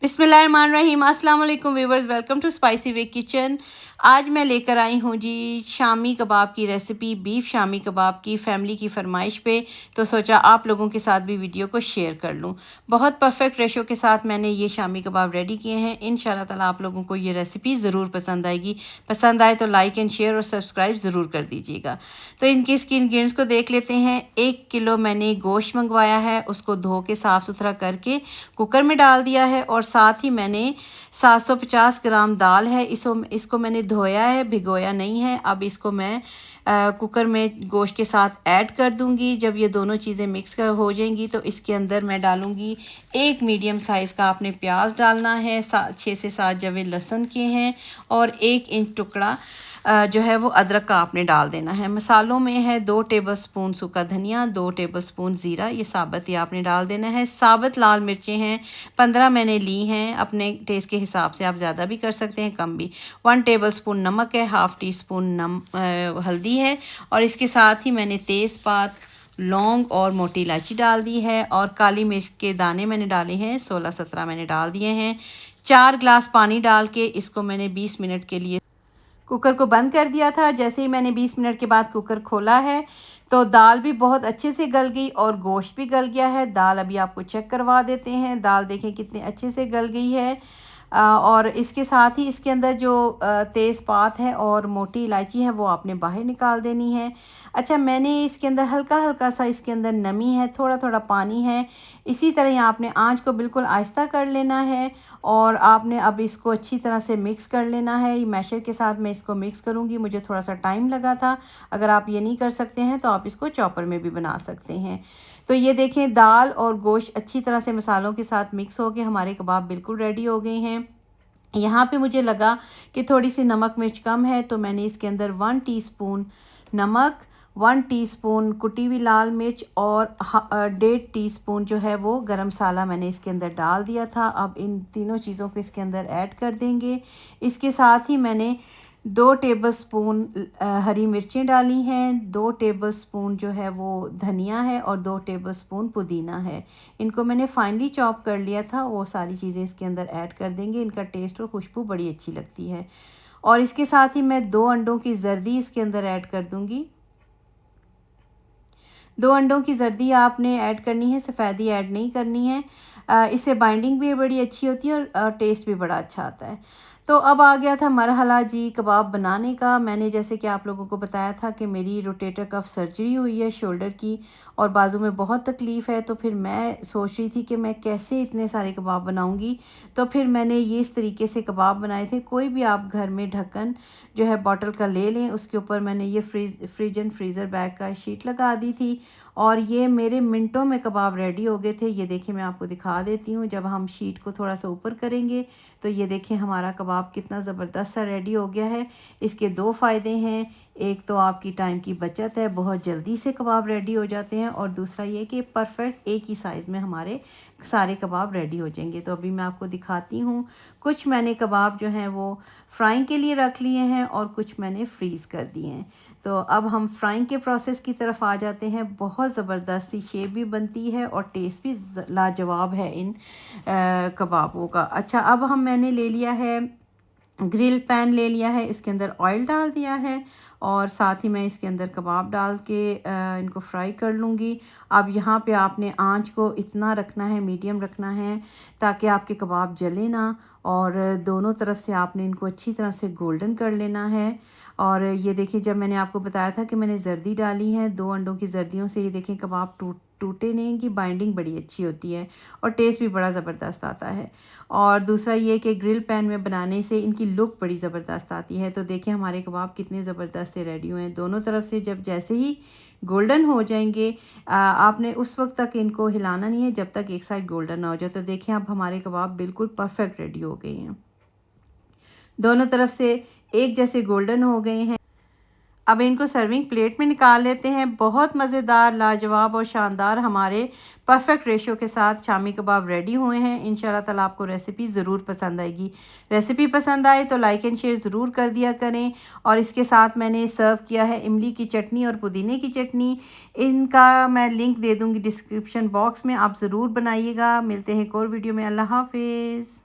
बिस्मिल्लाहिर्रहमानिर्रहीम, अस्सलाम वालेकुम viewers, welcome to spicy way kitchen. आज मैं लेकर आई हूँ जी शामी कबाब की रेसिपी, बीफ शामी कबाब की, फैमिली की फरमाइश पे। तो सोचा आप लोगों के साथ भी वीडियो को शेयर कर लूँ। बहुत परफेक्ट रेशो के साथ मैंने ये शामी कबाब रेडी किए हैं। इंशाल्लाह ताला आप लोगों को ये रेसिपी ज़रूर पसंद आएगी। पसंद आए तो लाइक एंड शेयर और सब्सक्राइब ज़रूर कर दीजिएगा। तो इनके इसकी इंग्रेडिएंट्स को देख लेते हैं। 1 किलो मैंने गोश्त मंगवाया है, उसको धो के साफ़ सुथरा करके कुकर में डाल दिया है। और साथ ही मैंने 750 ग्राम दाल है, इसको मैंने धोया है, भिगोया नहीं है। अब इसको मैं कुकर में गोश्त के साथ ऐड कर दूंगी। जब ये दोनों चीज़ें मिक्स कर हो जाएंगी तो इसके अंदर मैं डालूंगी एक मीडियम साइज़ का आपने प्याज डालना है, 6 से 7 जवे लहसुन के हैं और 1 इंच टुकड़ा जो है वो अदरक का आपने डाल देना है। मसालों में है 2 टेबलस्पून सूखा धनिया, 2 टेबलस्पून ज़ीरा, ये साबुत ही आपने डाल देना है। साबुत लाल मिर्चें हैं 15 मैंने ली हैं, अपने टेस्ट के हिसाब से आप ज़्यादा भी कर सकते हैं, कम भी। 1 टेबलस्पून नमक है, हाफ़ टी स्पून हल्दी है और इसके साथ ही मैंने तेज़पात, लौंग और मोटी इलायची डाल दी है और काली मिर्च के दाने मैंने डाले हैं 16-17 मैंने डाल दिए हैं। 4 ग्लास पानी डाल के इसको मैंने 20 मिनट के लिए कुकर को बंद कर दिया था। जैसे ही मैंने 20 मिनट के बाद कुकर खोला है तो दाल भी बहुत अच्छे से गल गई और गोश्त भी गल गया है। दाल अभी आपको चेक करवा देते हैं। दाल देखें कितने अच्छे से गल गई है। और इसके साथ ही इसके अंदर जो तेज़पात है और मोटी इलायची है वो आपने बाहर निकाल देनी है। अच्छा, मैंने इसके अंदर हल्का हल्का सा इसके अंदर नमी है, थोड़ा थोड़ा पानी है। इसी तरह ही आपने आंच को बिल्कुल आहिस्ता कर लेना है और आपने अब इसको अच्छी तरह से मिक्स कर लेना है। ये मैशर के साथ मैं इसको मिक्स करूँगी, मुझे थोड़ा सा टाइम लगा था। अगर आप ये नहीं कर सकते हैं तो आप इसको चॉपर में भी बना सकते हैं। तो ये देखें, दाल और गोश्त अच्छी तरह से मसालों के साथ मिक्स हो गए, हमारे कबाब बिल्कुल रेडी हो गए हैं। यहाँ पे मुझे लगा कि थोड़ी सी नमक मिर्च कम है तो मैंने इसके अंदर 1 टीस्पून नमक, 1 टीस्पून कुटी हुई लाल मिर्च और 1.5 टीस्पून जो है वो गरम मसाला मैंने इसके अंदर डाल दिया था। अब इन तीनों चीज़ों को इसके अंदर ऐड कर देंगे। इसके साथ ही मैंने 2 टेबलस्पून हरी मिर्चें डाली हैं, 2 टेबलस्पून जो है वो धनिया है और 2 टेबलस्पून पुदीना है। इनको मैंने फाइनली चॉप कर लिया था। वो सारी चीज़ें इसके अंदर ऐड कर देंगे। इनका टेस्ट और खुशबू बड़ी अच्छी लगती है। और इसके साथ ही मैं 2 अंडों की जर्दी इसके अंदर ऐड कर दूंगी। 2 अंडों की जर्दी आपने ऐड करनी है, सफ़ेदी ऐड नहीं करनी है। इससे बाइंडिंग भी बड़ी अच्छी होती है और टेस्ट भी बड़ा अच्छा आता है। तो अब आ गया था मरहला जी कबाब बनाने का। मैंने जैसे कि आप लोगों को बताया था कि मेरी रोटेटर कफ सर्जरी हुई है शोल्डर की और बाजू में बहुत तकलीफ़ है। तो फिर मैं सोच रही थी कि मैं कैसे इतने सारे कबाब बनाऊंगी। तो फिर मैंने ये इस तरीके से कबाब बनाए थे। कोई भी आप घर में ढक्कन जो है बॉटल का ले लें, उसके ऊपर मैंने ये फ्रिज एंड फ्रीज़र बैग का शीट लगा दी थी और ये मेरे मिनटों में कबाब रेडी हो गए थे। ये देखिए, मैं आपको दिखा देती हूँ। जब हम शीट को थोड़ा सा ऊपर करेंगे तो ये देखें हमारा कबाब कितना ज़बरदस्त सा रेडी हो गया है। इसके 2 फ़ायदे हैं। एक तो आपकी टाइम की बचत है, बहुत जल्दी से कबाब रेडी हो जाते हैं, और दूसरा ये कि परफेक्ट एक ही साइज़ में हमारे सारे कबाब रेडी हो जाएंगे। तो अभी मैं आपको दिखाती हूँ। कुछ मैंने कबाब जो हैं वो फ्राइंग के लिए रख लिए हैं और कुछ मैंने फ्रीज़ कर दिए हैं। तो अब हम फ्राइंग के प्रोसेस की तरफ आ जाते हैं। बहुत ज़बरदस्त सी शेप भी बनती है और टेस्ट भी लाजवाब है इन कबाबों का। अच्छा, अब मैंने ले लिया है ग्रिल पैन, ले लिया है, इसके अंदर ऑयल डाल दिया है और साथ ही मैं इसके अंदर कबाब डाल के इनको फ्राई कर लूँगी। अब यहाँ पे आपने आंच को इतना रखना है, मीडियम रखना है, ताकि आपके कबाब जले ना। और दोनों तरफ से आपने इनको अच्छी तरह से गोल्डन कर लेना है। और ये देखिए, जब मैंने आपको बताया था कि मैंने जर्दी डाली है, 2 अंडों की जर्दियों से ये देखें कबाब टूटे नहीं, इनकी बाइंडिंग बड़ी अच्छी होती है और टेस्ट भी बड़ा ज़बरदस्त आता है। और दूसरा ये कि ग्रिल पैन में बनाने से इनकी लुक बड़ी ज़बरदस्त आती है। तो देखें हमारे कबाब कितने ज़बरदस्त से रेडी हुए हैं। दोनों तरफ से जब जैसे ही गोल्डन हो जाएंगे, आपने उस वक्त तक इनको हिलाना नहीं है जब तक एक साइड गोल्डन ना हो जाए। तो देखें अब हमारे कबाब बिल्कुल परफेक्ट रेडी हो गए हैं, दोनों तरफ से एक जैसे गोल्डन हो गए हैं। अब इनको सर्विंग प्लेट में निकाल लेते हैं। बहुत मज़ेदार, लाजवाब और शानदार हमारे परफेक्ट रेशो के साथ शामी कबाब रेडी हुए हैं। इंशाल्लाह ताला आपको रेसिपी ज़रूर पसंद आएगी। रेसिपी पसंद आए तो लाइक एंड शेयर ज़रूर कर दिया करें। और इसके साथ मैंने सर्व किया है इमली की चटनी और पुदीने की चटनी। इनका मैं लिंक दे दूँगी डिस्क्रिप्शन बॉक्स में, आप ज़रूर बनाइएगा। मिलते हैं एक और वीडियो में। अल्लाह हाफिज़।